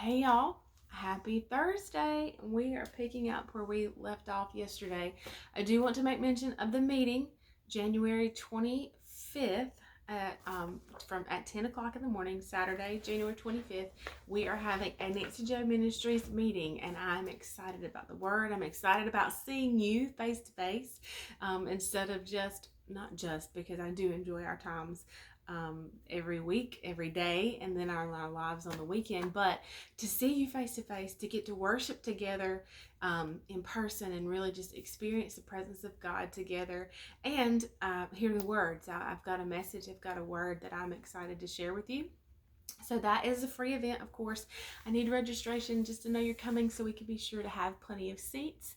Hey y'all, happy Thursday. We are picking up where we left off yesterday. I do want to make mention of the meeting, January 25th at 10 o'clock in the morning, Saturday, January 25th. We are having a Nancy Joe Ministries meeting, and I'm excited about the word. I'm excited about seeing you face to face instead of not just because I do enjoy our times every week, every day, and then our lives on the weekend, but to see you face to face, to get to worship together in person and really just experience the presence of God together and hear the words. I've got a message, I've got a word that I'm excited to share with you. So that is a free event, of course. I need registration just to know you're coming so we can be sure to have plenty of seats.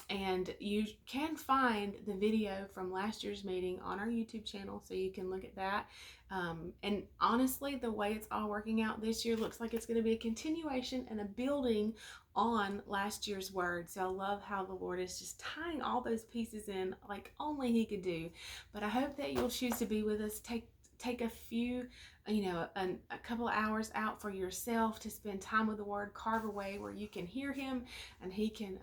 And you can find the video from last year's meeting on our YouTube channel, so you can look at that. And honestly, the way it's all working out this year looks like it's going to be a continuation and a building on last year's word. So I love how the Lord is just tying all those pieces in like only He could do. But I hope that you'll choose to be with us. Take a few, a couple of hours out for yourself to spend time with the Word, carve away where you can hear Him and He can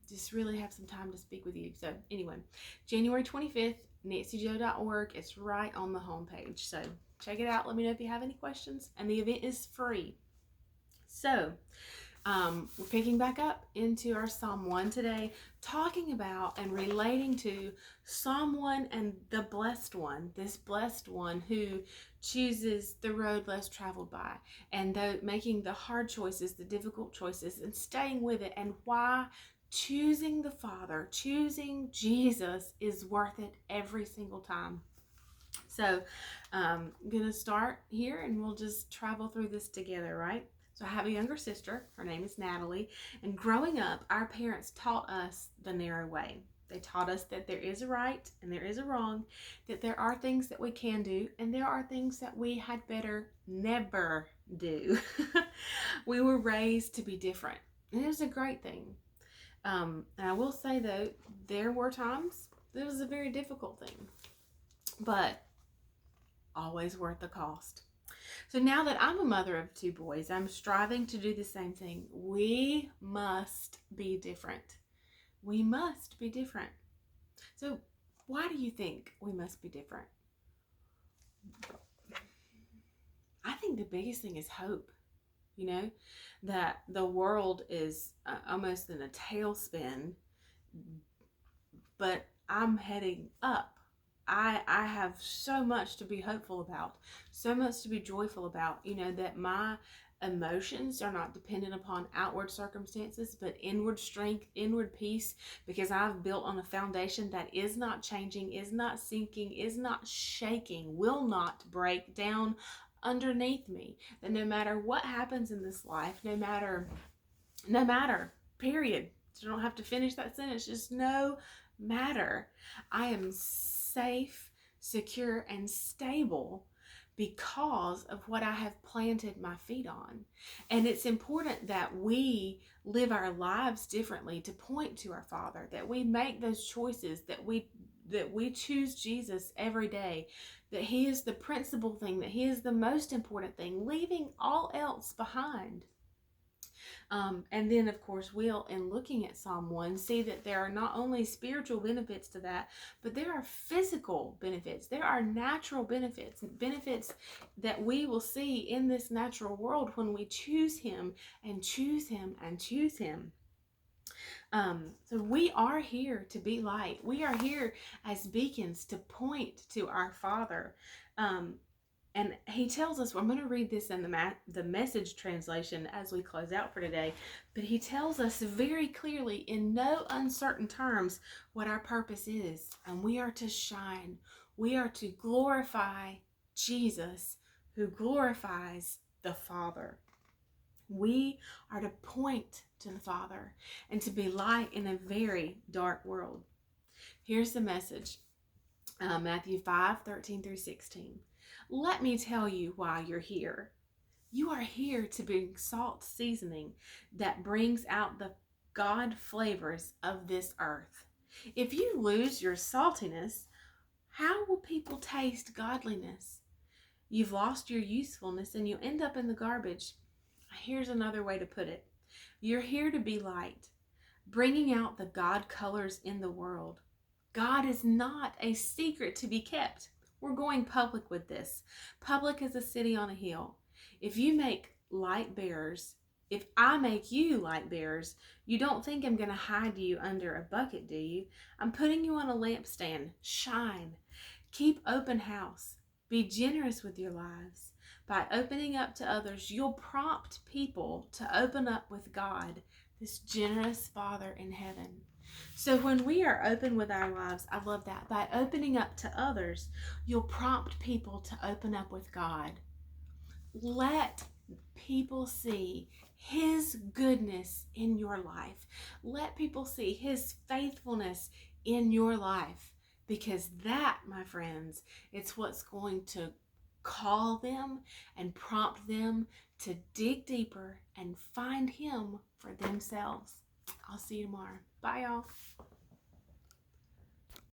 just really have some time to speak with you. So anyway, January 25th, nancyjoe.org. It's right on the homepage. So check it out. Let me know if you have any questions. And the event is free. So we're picking back up into our Psalm 1 today, talking about and relating to Psalm 1 and the blessed one, this blessed one who chooses the road less traveled by, and making the hard choices, the difficult choices, and staying with it, and why choosing the Father, choosing Jesus is worth it every single time. So I'm going to start here and we'll just travel through this together, right? So I have a younger sister. Her name is Natalie. And growing up, our parents taught us the narrow way. They taught us that there is a right and there is a wrong, that there are things that we can do and there are things that we had better never do. We were raised to be different. And it was a great thing. And I will say, though, there were times it was a very difficult thing, but always worth the cost. So now that I'm a mother of two boys, I'm striving to do the same thing. We must be different. We must be different. So why do you think we must be different? I think the biggest thing is hope. That the world is almost in a tailspin, but I'm heading up. I have so much to be hopeful about, so much to be joyful about, that my emotions are not dependent upon outward circumstances, but inward strength, inward peace, because I've built on a foundation that is not changing, is not sinking, is not shaking, will not break down underneath me. That no matter what happens in this life, no matter, period. You don't have to finish that sentence, just no matter. I am safe, secure, and stable because of what I have planted my feet on. And it's important that we live our lives differently to point to our Father, that we make those choices, that we choose Jesus every day, that He is the principal thing, that He is the most important thing, leaving all else behind. And then, of course, we'll, in looking at Psalm 1, see that there are not only spiritual benefits to that, but there are physical benefits. There are natural benefits that we will see in this natural world when we choose Him and choose Him and choose Him. So we are here to be light. We are here as beacons to point to our Father. And He tells us, I'm going to read this in the Message translation as we close out for today, but He tells us very clearly in no uncertain terms what our purpose is. And we are to shine. We are to glorify Jesus, who glorifies the Father. We are to point to the Father and to be light in a very dark world. Here's the Message, Matthew 5:13 through 16. Let me tell you why you're here. You are here to bring salt seasoning that brings out the God flavors of this earth. If you lose your saltiness, how will people taste godliness? You've lost your usefulness and you end up in the garbage. Here's another way to put it. You're here to be light, bringing out the God colors in the world. God is not a secret to be kept. We're going public with this. Public as a city on a hill. If you make light bearers, if I make you light bearers, you don't think I'm going to hide you under a bucket, do you? I'm putting you on a lampstand. Shine. Keep open house. Be generous with your lives. By opening up to others, you'll prompt people to open up with God, this generous Father in heaven. So when we are open with our lives, I love that. By opening up to others, you'll prompt people to open up with God. Let people see His goodness in your life. Let people see His faithfulness in your life. Because that, my friends, it's what's going to call them and prompt them to dig deeper and find Him for themselves. I'll see you tomorrow. Bye, y'all.